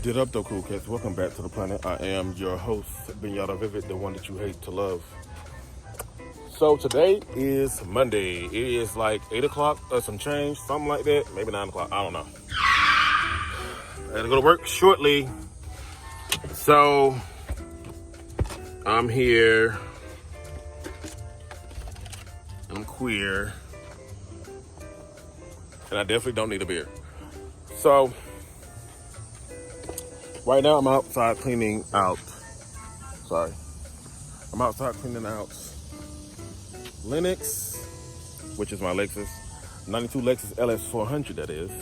Get up though, cool cats. Welcome back to the planet. I am your host, Benyatta Vivid, the one that you hate to love. So today is Monday. It is like 8 o'clock or some change, something like that. Maybe 9 o'clock, I don't know. I gotta go to work shortly. So I'm here. I'm queer. And I definitely don't need a beer. So right now I'm outside cleaning out. I'm outside cleaning out Lennox, which is my Lexus, 92 Lexus LS400 that is,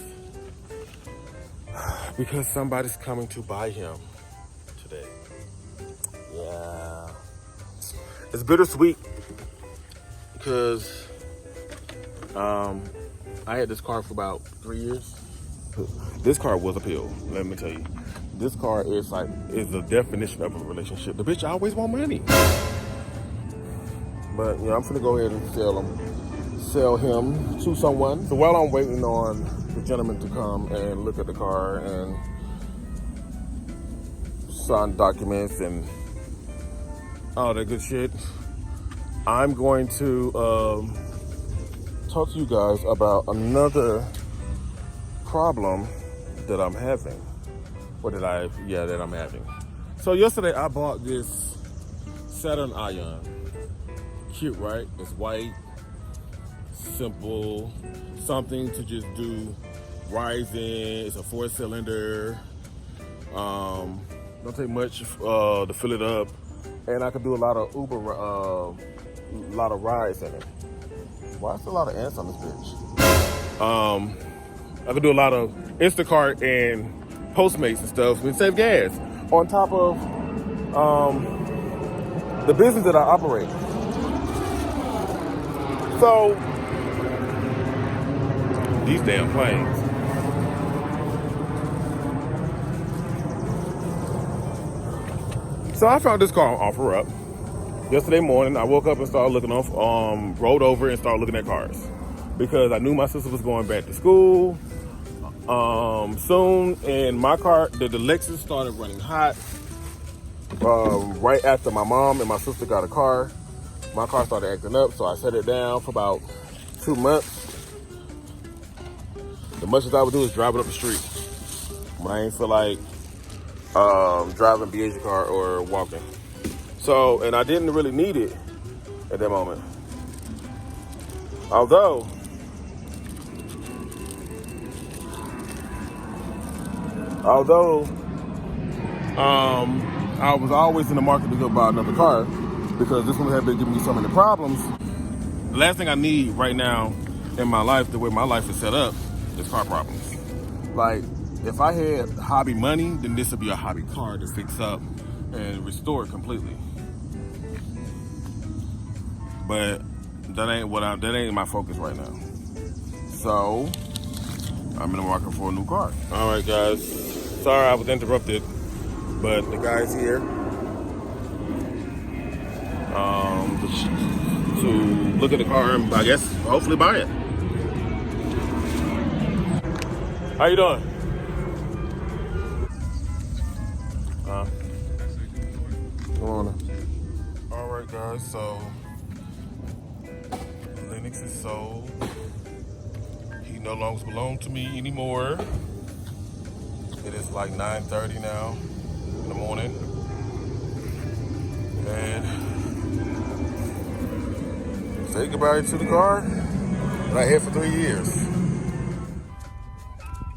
because somebody's coming to buy him today. Yeah. It's bittersweet because I had this car for about 3 years. This car was a pill, let me tell you. This car is the definition of a relationship. The bitch always want money. But I'm finna go ahead and sell him to someone. So while I'm waiting on the gentleman to come and look at the car and sign documents and all that good shit, I'm going to talk to you guys about another problem that I'm having. That I'm having. So yesterday I bought this Saturn Ion. Cute, right? It's white, simple, something to just do rising. It's a 4-cylinder. Don't take much to fill it up, and I could do a lot of a lot of rides in it. Why is there a lot of ants on this bitch? I could do a lot of Instacart and Postmates and stuff and save gas on top of the business that I operate. So these damn planes. So I found this car on OfferUp yesterday morning. I woke up and started looking rolled over and started looking at cars because I knew my sister was going back to school soon, and my car, the Lexus, started running hot right after my mom and my sister got a car. My car started acting up, so I set it down for about 2 months. The much as I would do is drive it up the street when I ain't feel like driving BH car or walking. So, and I didn't really need it at that moment. Although I was always in the market to go buy another car because this one had been giving me so many problems. The last thing I need right now in my life, the way my life is set up, is car problems. Like, if I had hobby money, then this would be a hobby car to fix up and restore it completely. But that ain't my focus right now. So I'm in the market for a new car. All right, guys. Sorry I was interrupted, but the guy's here to look at the car and I guess hopefully buy it. How you doing? Come on. All right, guys. So Lennox is sold. He no longer belongs to me anymore. It is like 9:30 now in the morning. And say goodbye to the car that I had for 3 years.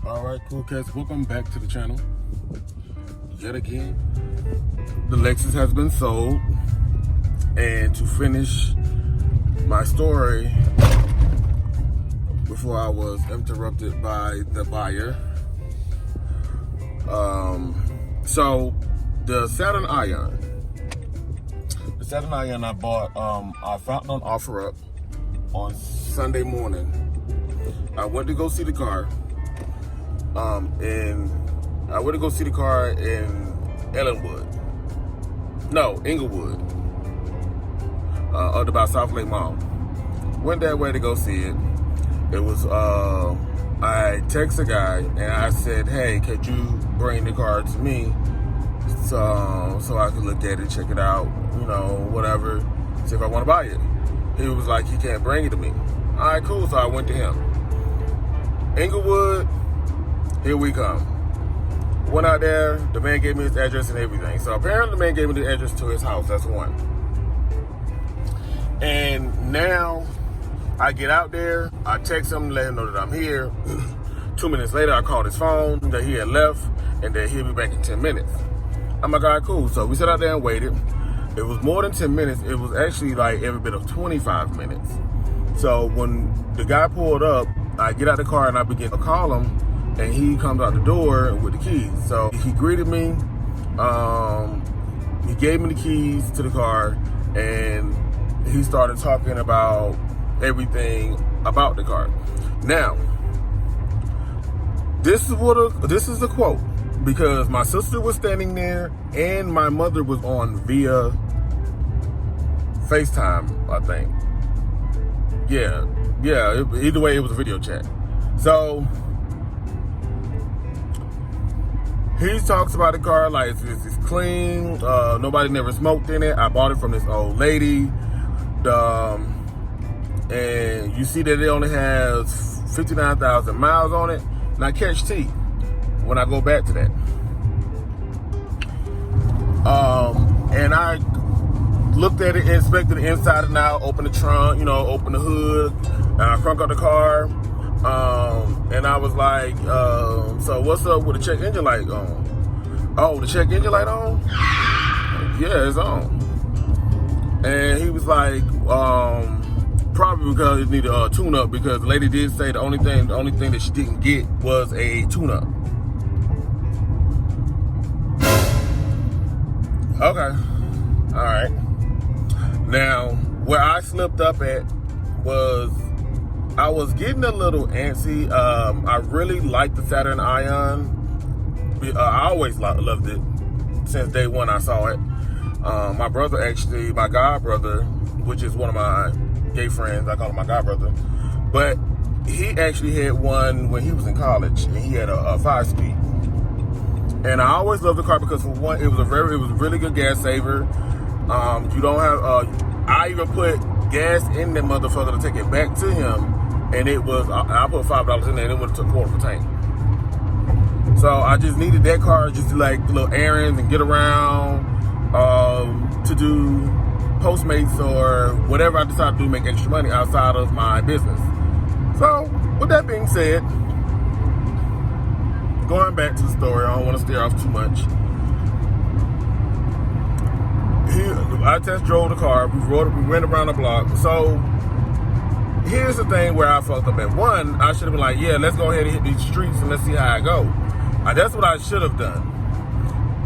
All right, cool cats, welcome back to the channel. Yet again, the Lexus has been sold. And to finish my story before I was interrupted by the buyer. So the Saturn Ion I bought, I found on OfferUp on Sunday morning. I went to go see the car, and I went to go see the car in Inglewood, up about South Lake Mall. Went that way to go see it. It was I text the guy and I said, hey, could you bring the car to me so I could look at it, check it out, whatever, see if I want to buy it. He was like, he can't bring it to me. All right, cool. So I went to him. Inglewood, here we come. Went out there, the man gave me his address and everything. So apparently the man gave me the address to his house, that's one. And now I get out there, I text him, let him know that I'm here. 2 minutes later, I called his phone that he had left and that he'll be back in 10 minutes. I'm like, all right, cool. So we sat out there and waited. It was more than 10 minutes. It was actually like every bit of 25 minutes. So when the guy pulled up, I get out the car and I begin to call him, and he comes out the door with the keys. So he greeted me. He gave me the keys to the car, and he started talking about everything about the car. Now, this is the quote, because my sister was standing there and my mother was on via FaceTime, I think. Yeah. Either way, it was a video chat. So he talks about the car like it's clean. Nobody never smoked in it. I bought it from this old lady. And you see that it only has 59,000 miles on it. Now catch T when I go back to that. And I looked at it, inspected the inside and out, opened the trunk, opened the hood, and I crunk up the car. And I was like, so what's up with the check engine light on? Oh, the check engine light on? Yeah, it's on. And he was like, probably because it needed a tune-up, because the lady did say the only thing that she didn't get was a tune-up. Okay. All right. Now, where I slipped up at was I was getting a little antsy. I really liked the Saturn Ion. I always loved it since day one I saw it. My brother, actually, my god brother, which is one of my gay friends, I call him my god brother, but he actually had one when he was in college, and he had a 5-speed. And I always loved the car because, for one, it was a really good gas saver. You don't have I even put gas in that motherfucker to take it back to him, and it was I put $5 in there and it would have took quarter of a tank. So I just needed that car just to like little errands and get around, to do Postmates or whatever I decide to do, make extra money outside of my business. So with that being said, going back to the story, I don't want to steer off too much. I test drove the car. We went around the block. So here's the thing where I fucked up at. One, I should have been like, yeah, let's go ahead and hit these streets and let's see how I go. That's what I should have done.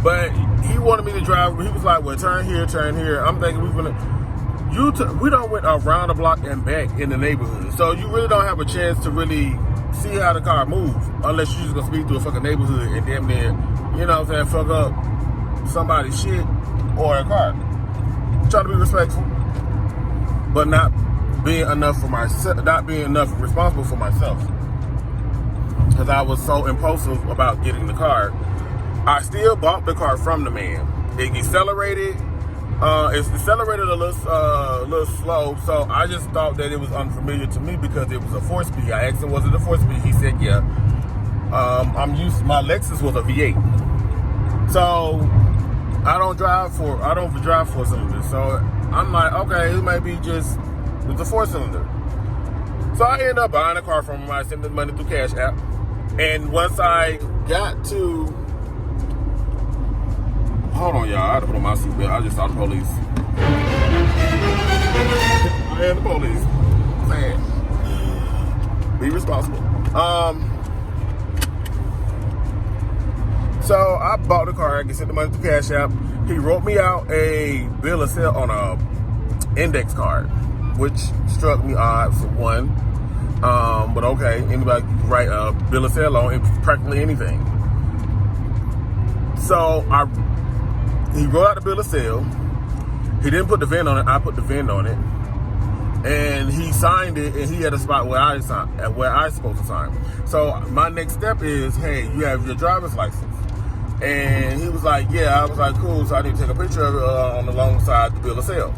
But he wanted me to drive. He was like, well, turn here, turn here. I'm thinking we don't went around the block and back in the neighborhood. So you really don't have a chance to really see how the car moves unless you're just going to speed through a fucking neighborhood and damn near, fuck up somebody's shit or a car. Trying to be respectful, but not being enough for myself, not being enough responsible for myself. Because I was so impulsive about getting the car. I still bought the car from the man. It accelerated. It's accelerated a little slow, so I just thought that it was unfamiliar to me because it was a 4-speed. I asked him, was it a 4-speed? He said, yeah. My Lexus was a V8. So I don't drive 4-cylinders. So I'm like, okay, it might be just with the 4-cylinder. So I ended up buying a car from him. I sent the money through Cash App. And once I got to, hold on, y'all, I had to put on my seatbelt. I just saw the police. I am the police. Man, be responsible. So I bought the car. I sent the money to Cash App. He wrote me out a bill of sale on a index card, which struck me odd for one. But okay, anybody can write a bill of sale on practically anything. So he wrote out the bill of sale. He didn't put the VIN on it. I put the VIN on it. and he signed it, and he had a spot where I signed, where I supposed to sign. So my next step is, hey, you have your driver's license. And he was like, yeah. I was like, cool. So I need to take a picture of it on the long side, the bill of sale.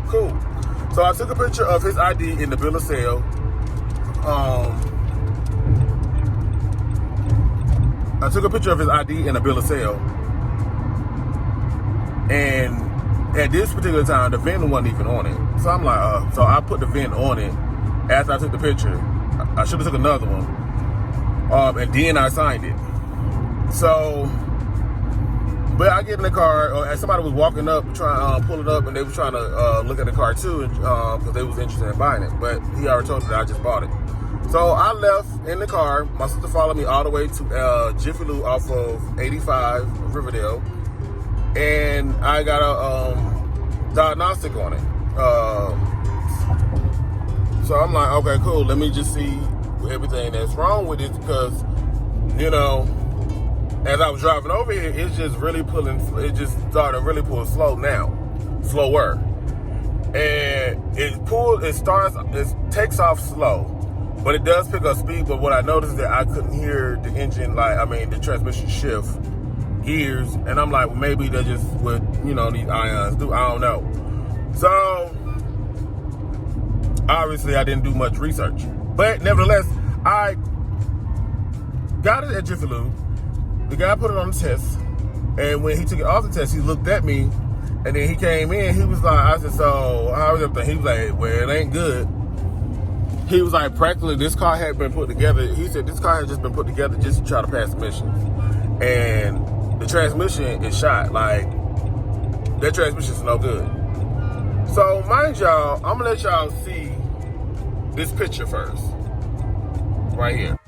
Cool. So I took a picture of his ID in the bill of sale. I took a picture of his ID in the bill of sale. And at this particular time, the VIN wasn't even on it. So I'm like, so I put the VIN on it after I took the picture. I should have took another one. And then I signed it. So, but I get in the car, and somebody was walking up, trying pull it up, and they were trying to look at the car too, because they was interested in buying it. But he already told me that I just bought it. So I left in the car. My sister followed me all the way to Jiffy Lube off of 85 Riverdale, and I got a diagnostic on it. So I'm like, okay, cool. Let me just see everything that's wrong with it, because, you know, as I was driving over here, it's just really pulling. It just started to really pull slower. And it takes off slow, but it does pick up speed. But what I noticed is that I couldn't hear the engine, the transmission shift gears. And I'm like, well, maybe they're just what, these ions do. I don't know. So obviously I didn't do much research, but nevertheless, I got it at Jiffy Lube. The guy put it on the test, and when he took it off the test, he looked at me, and then he came in. He was like, I said, so how was everything? He was like, well, it ain't good. He was like, practically, this car had been put together. He said, this car had just been put together just to try to pass emissions. And the transmission is shot. Like, that transmission is no good. So, mind y'all, I'm going to let y'all see this picture first. Right here.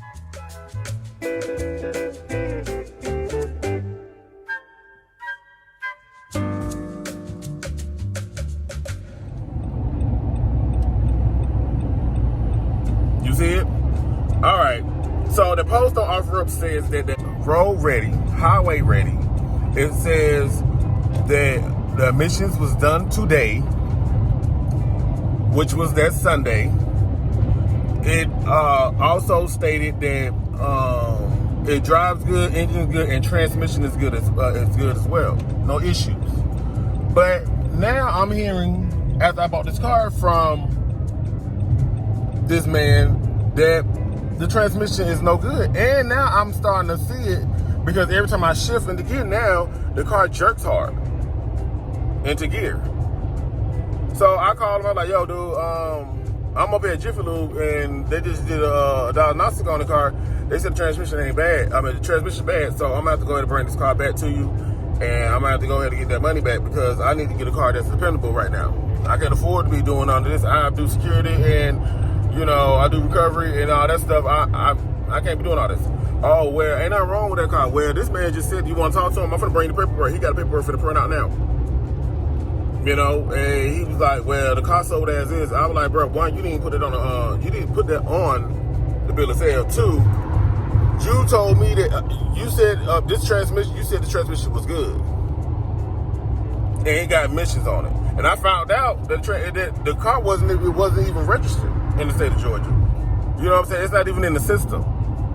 You see it? All right. So the post on OfferUp says that the road ready, highway ready. It says that the emissions was done today, which was that Sunday. It also stated that it drives good, engine is good, and transmission is good as well. No issues. But now I'm hearing, after I bought this car from this man, that the transmission is no good. And now I'm starting to see it, because every time I shift into gear now, the car jerks hard into gear. So I called him, I'm like, yo, dude, I'm up here at Jiffy Lube, and they just did a diagnostic on the car. They said the transmission ain't bad. I mean, the transmission bad, so I'm gonna have to go ahead and bring this car back to you, and I'm gonna have to go ahead and get that money back, because I need to get a car that's dependable right now. I can't afford to be doing under this. I do security, and I do recovery and all that stuff. I can't be doing all this. Oh, well, ain't nothing wrong with that car. Well, this man just said, you want to talk to him? I'm going to bring the paperwork. He got the paperwork for the print out now. And he was like, well, the car sold as is. I was like, bro, why you didn't put it on you didn't put that on the bill of sale too. You told me that, you said this transmission, you said the transmission was good. And it got emissions on it. And I found out that the car wasn't even registered in the state of Georgia. You know what I'm saying? It's not even in the system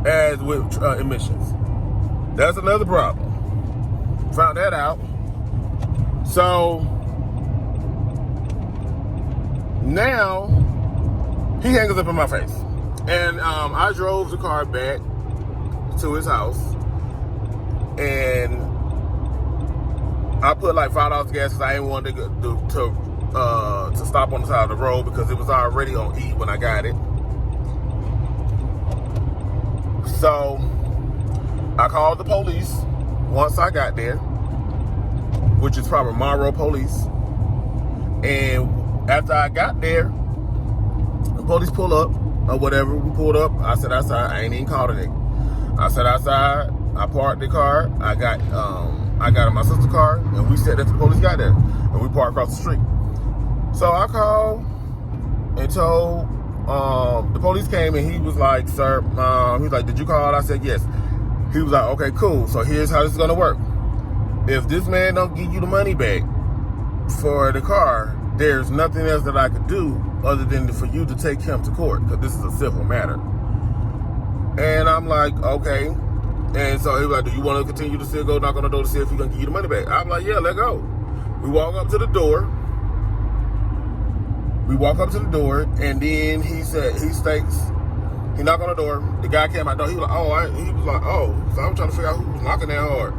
as with emissions. That's another problem. Found that out. So now he hangs up in my face. And I drove the car back to his house, and I put like $5 gas because I didn't want to stop on the side of the road, because it was already on E when I got it. So I called the police once I got there, which is probably Monroe Police. And after I got there, the police pull up or whatever. We pulled up. I sat outside. I ain't even called a nigga. I sat outside. I parked the car. I got in my sister's car, and we sat there till the police got there, and we parked across the street. So I called and told, the police came, and he was like, sir, he was like, did you call? I said, yes. He was like, okay, cool. So here's how this is going to work. If this man don't give you the money back for the car, there's nothing else that I could do other than for you to take him to court, because this is a civil matter. And I'm like, okay. And so he was like, do you want to continue to still go knock on the door to see if he can give you the money back? I'm like, yeah, let go. We walk up to the door. And then he states, he knocked on the door. The guy came out. He was like, So I'm trying to figure out who was knocking that hard.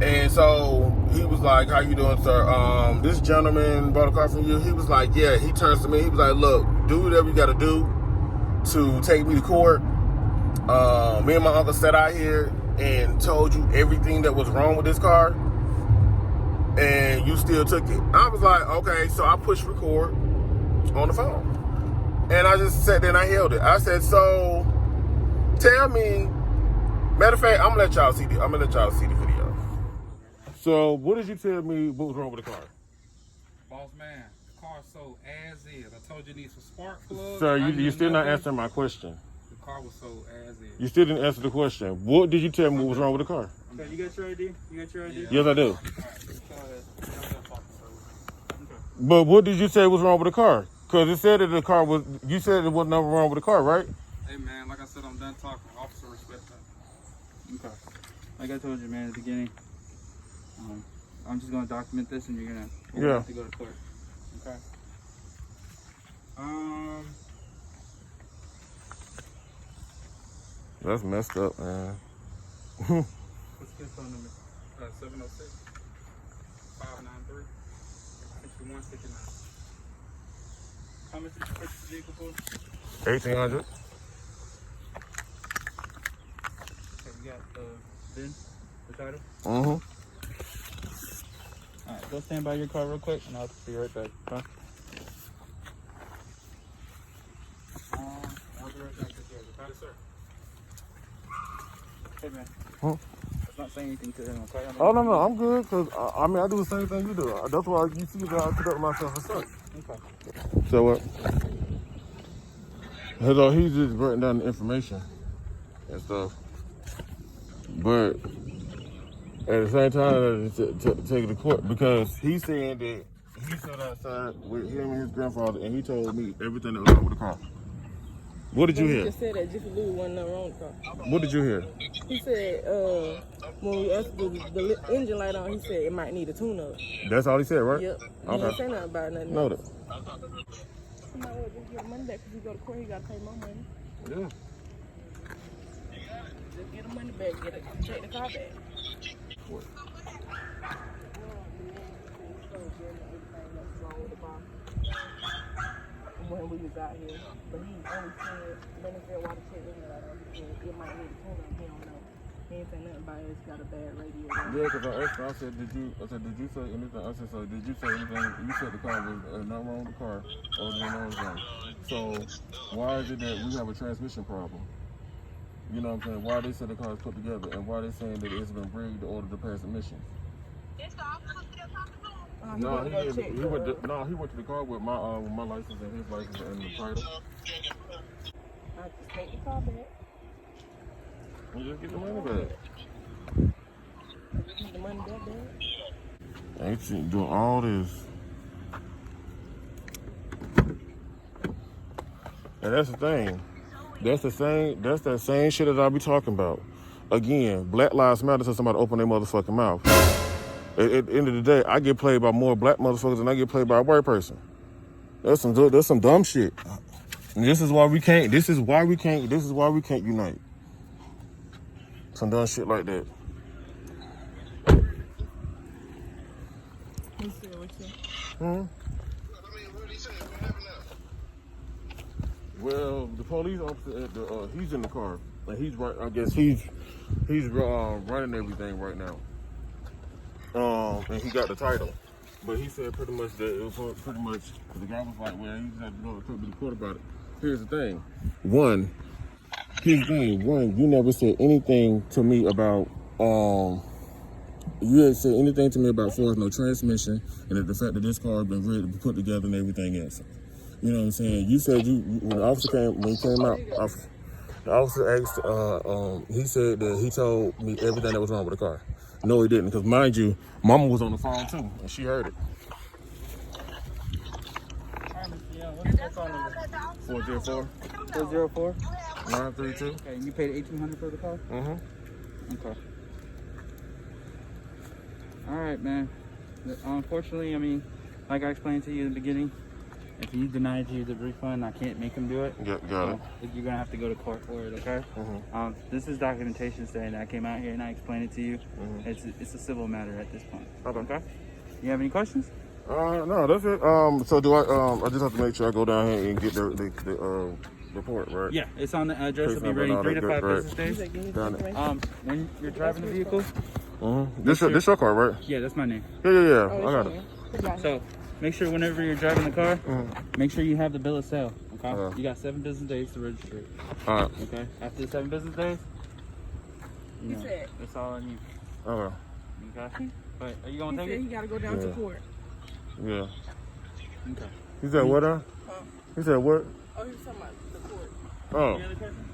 And so he was like, how you doing, sir? This gentleman bought a car from you. He was like, yeah. He turns to me. He was like, look, do whatever you got to do to take me to court. Me and my uncle sat out here and told you everything that was wrong with this car, and you still took it. I was like, okay. So I pushed record on the phone, and I just sat there and I held it. I said, so tell me. Matter of fact, I'm gonna let y'all see the video. So what did you tell me what was wrong with the car? Boss man, the car's sold as is. I told you it needs some spark plugs. Sir, you still not answering my question. The car was sold as is. You still didn't answer the question. What did you tell me what was wrong with the car? Okay, you got your ID? Yes, I do. Alright, But what did you say was wrong with the car? Because it said that the car was, you said there wasn't nothing wrong with the car, right? hey man, like I said, I'm done talking. Officer, respect that. Okay. Like I told you, man, at the beginning, I'm just gonna document this, and you're gonna have to go to court. Okay. That's messed up, man. What's your phone number? 706 593 6159. How much did you purchase the vehicle for? 1,800. Okay, you got the VIN, the title. Mm-hmm. All right, go stand by your car real quick, and I'll be right back. Okay. I'll be right back. Yes, sir. Hey man. Huh? Let's not say anything to him, okay? Oh, no, I'm good, because, I mean, I do the same thing you do. That's why you see that I conduct myself as such. Okay. So what? So he's just writing down the information and stuff. But at the same time, to take it to court, because he's saying that he sat outside with him and his grandfather, and he told me everything that was wrong with the car. What did you He hear? just said that Jiffy Lube wasn't nothing wrong with the car. What did you hear? He said, when we asked the engine light on, he said it might need a tune-up. That's all he said, right? Yep. He Okay. didn't say nothing about nothing. Know that. He might well just get the money back, because he go to court, he got to pay more money. Yeah. Just get the money back, take the car back. What? When we was out here, but he only said, when they said why the check was out, he said it might need a tune-up, he don't know. He ain't say nothing about it, it's got a bad radio. Yeah, because I asked him, I said, did you say anything? I said, so did you say anything? You said the car was not wrong with the car, or the nose wrong. So why is it that we have a transmission problem? You know what I'm saying? Why they said the car is put together, and why they saying that it's been rigged to order to pass emissions? It's the officer still talking to him? No, he went to the car with my license and his license and the title. I just take the car back. And just get the money back. Get the money back, back. Ain't she doing all this? And that's the thing. That's that same shit that I be talking about. Again, Black Lives Matter till somebody open their motherfucking mouth. At the end of the day, I get played by more black motherfuckers than I get played by a white person. That's some dumb shit. And this is why we can't unite. Some dumb shit like that. He said what you Hmm? Well, the police officer at the he's in the car. Like he's right. I guess he's running everything right now. And he got the title, but he said pretty much that it was pretty much. The guy was like, "Well, you just have to go to the court about it." Here's the thing. One, you never said anything to me about you had said anything to me about far as no transmission and the fact that this car had been rigged, put together, and everything else. You know what I'm saying? You said when the officer came out, the officer asked, he said that he told me everything that was wrong with the car. No, he didn't, because mind you, Mama was on the phone too, and she heard it. Yeah, phone number? 404 404. 932. Okay, and you paid $1,800 for the car? Mm-hmm. Okay. All right, man. Unfortunately, I mean, like I explained to you in the beginning, if he denied you the refund, I can't make him do it. Got it. So you're gonna have to go to court for it, okay? Mm-hmm. This is documentation saying that I came out here and I explained it to you. Mm-hmm. It's a civil matter at this point. Okay. You have any questions? No, that's it. So do I just have to make sure I go down here and get the report, right? Yeah, it's on the address. Case It'll be number ready and all 3 to that, 5 right. business days. Give me Got it. information. When you're driving the vehicle, This your car, right? yeah, that's my name. Yeah. Oh, I got it. it. Got it. So make sure whenever you're driving the car, Mhm. make sure you have the bill of sale. Okay, Okay. you got 7 business days to register it. All right. Okay, after the 7 business days, you He know, said- that's all I need. Okay. Okay, but are you He gonna said take he it? got to go down to Yeah. court. Yeah. Okay. He said what? He said what? Oh, he was talking about the court. Oh. Any other questions?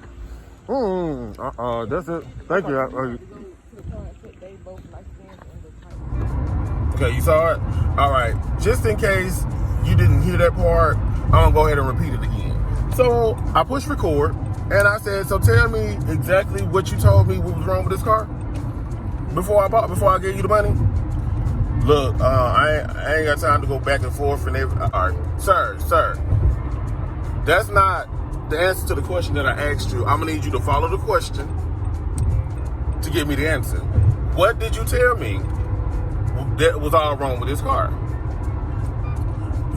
That's it. Thank you. He had to go to the car and put they both license and the title. Okay, you saw it? All right. Just in case you didn't hear that part, I'm going to go ahead and repeat it again. So I pushed record, and I said, so tell me exactly what you told me what was wrong with this car before I gave you the money. Look, I ain't got time to go back and forth and everything. All right. Sir, that's not the answer to the question that I asked you. I'm going to need you to follow the question to give me the answer. What did you tell me that was all wrong with this car?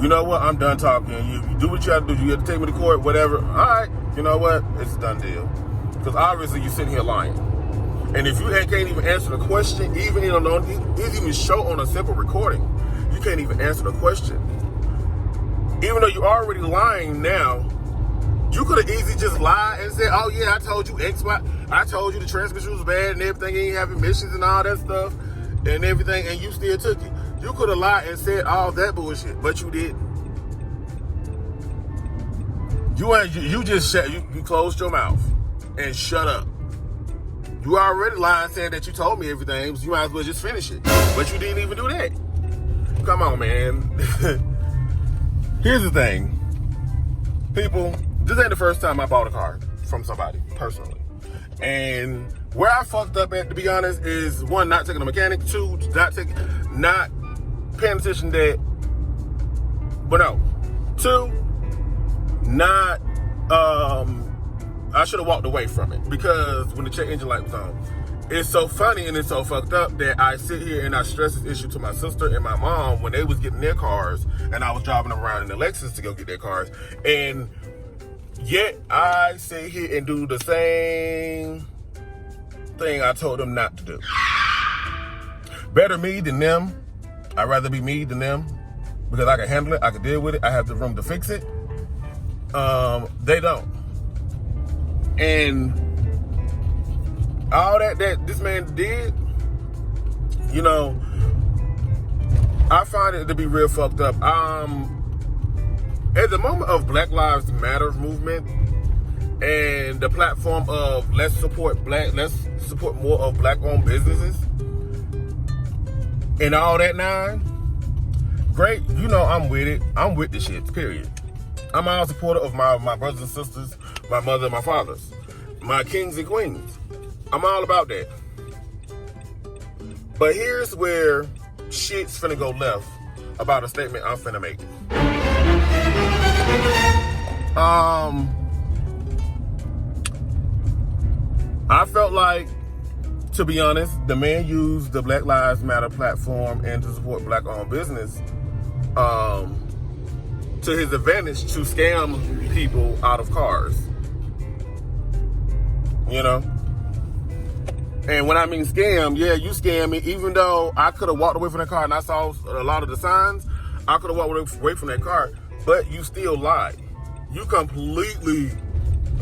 You know what? I'm done talking. You do what you have to do. You have to take me to court, whatever. All right. You know what? It's a done deal. Because obviously you're sitting here lying. And if you can't even answer the question, even even show on a simple recording, you can't even answer the question. Even though you're already lying now, you could have easily just lied and said, oh yeah, I told you X, Y. I told you the transmission was bad and everything, you ain't have emissions and all that stuff and everything, and you still took it. You could have lied and said all that bullshit, but you didn't. You just you closed your mouth and shut up. You already lied saying that you told me everything, so you might as well just finish it. But you didn't even do that. Come on, man. Here's the thing. People, this ain't the first time I bought a car from somebody, personally. And where I fucked up at, to be honest, is 1, not taking a mechanic, 2, not paying attention that, but no. 2, not, I should have walked away from it, because when the check engine light was on, it's so funny and it's so fucked up that I sit here and I stress this issue to my sister and my mom when they was getting their cars and I was driving them around in the Lexus to go get their cars. And yet I sit here and do the same thing I told them not to do. Better me than them. I'd rather be me than them because I can handle it. I can deal with it. I have the room to fix it. They don't. And all that this man did, you know, I find it to be real fucked up. At the moment of Black Lives Matter movement and the platform of let's support more of black-owned businesses and all that nine, great, you know I'm with it. I'm with the shit, period. I'm all supporter of my brothers and sisters, my mother and my fathers, my kings and queens. I'm all about that. But here's where shit's finna go left about a statement I'm finna make. I felt like, to be honest, the man used the Black Lives Matter platform and to support black-owned business to his advantage to scam people out of cars. You know? And when I mean scam, yeah, you scam me. Even though I could have walked away from that car and I saw a lot of the signs, I could have walked away from that car, but you still lied. You completely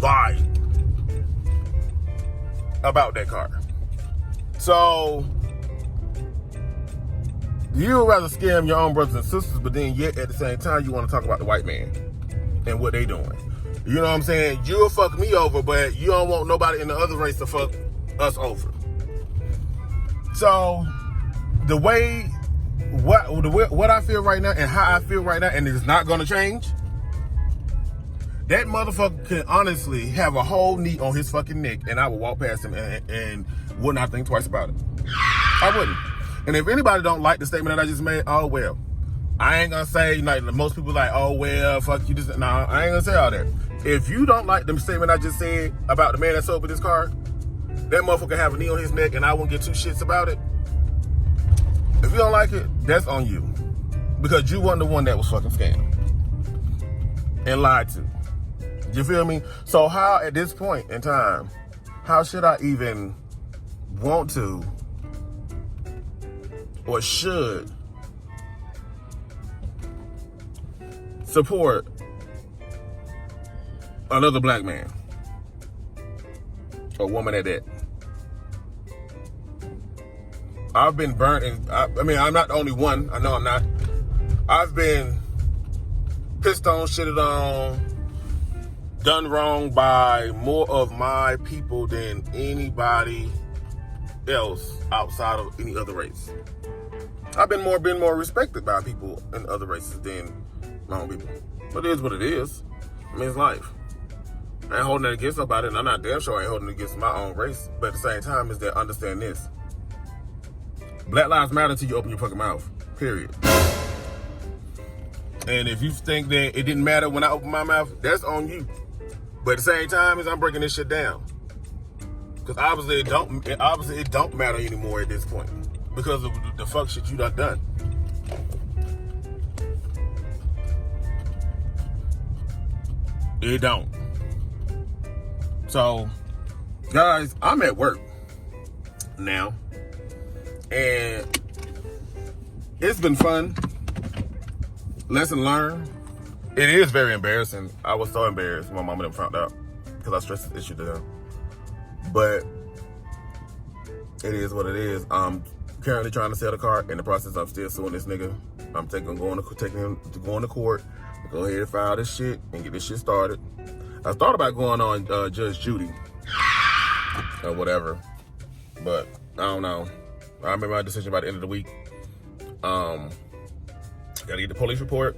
lied about that car. So, you would rather scam your own brothers and sisters, but then yet at the same time, you want to talk about the white man and what they doing. You know what I'm saying? You'll fuck me over, but you don't want nobody in the other race to fuck us over. So, what I feel right now and how I feel right now, and it's not going to change, That motherfucker can honestly have a whole knee on his fucking neck, and I would walk past him and would not think twice about it. I wouldn't. And if anybody don't like the statement that I just made, oh well. I ain't gonna say, like, most people like, oh well, fuck you. Nah, I ain't gonna say all that. If you don't like the statement I just said about the man that sold me this car, that motherfucker have a knee on his neck and I won't get two shits about it. If you don't like it, that's on you. Because you weren't the one that was fucking scammed and lied to. You feel me? So how, at this point in time, how should I even want to or should support another black man or woman at that? I've been burnt, and I mean, I'm not the only one. I know I'm not. I've been pissed on, shitted on, done wrong by more of my people than anybody else outside of any other race. I've been more respected by people in other races than my own people. But it is what it is. I mean, it's life. I ain't holding it against nobody, and I'm not damn sure I ain't holding it against my own race. But at the same time, is that understand this. Black lives matter until you open your fucking mouth. Period. And if you think that it didn't matter when I opened my mouth, that's on you. But at the same time, I'm breaking this shit down. Because obviously it don't matter anymore at this point. Because of the fuck shit you done. It don't. So, guys, I'm at work now. And it's been fun. Lesson learned. It is very embarrassing. I was so embarrassed when my mama found out because I stressed this issue to them. But it is what it is. I'm currently trying to sell the car. In the process, I'm still suing this nigga. I'm going to go into court. Go ahead and file this shit and get this shit started. I thought about going on Judge Judy or whatever, but I don't know. I remember my decision by the end of the week. Gotta get the police report,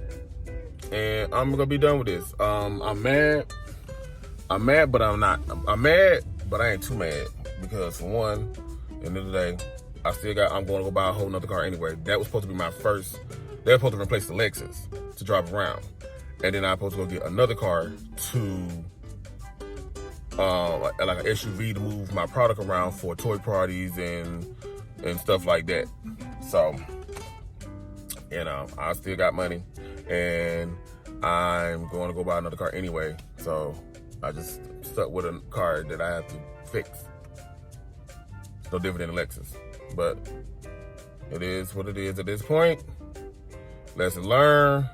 and I'm gonna be done with this. I'm mad, but I'm not. I'm mad, but I ain't too mad because for one, at the end of the day, I'm going to go buy a whole nother car anyway. That was supposed to be my first. They were supposed to replace the Lexus to drive around, and then I'm supposed to go get another car to like an SUV to move my product around for toy parties and stuff like that. So, you know, I still got money, and I'm going to go buy another car anyway. So I just stuck with a car that I have to fix. No different than a Lexus, but it is what it is at this point. Lesson learned.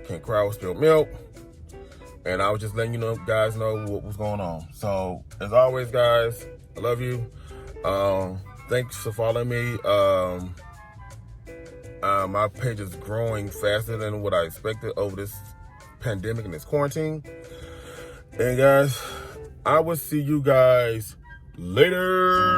Can't cry with spilled milk. And I was just letting you guys know what was going on. So, as always, guys, I love you. Thanks for following me. My page is growing faster than what I expected over this pandemic and this quarantine. And guys, I will see you guys later.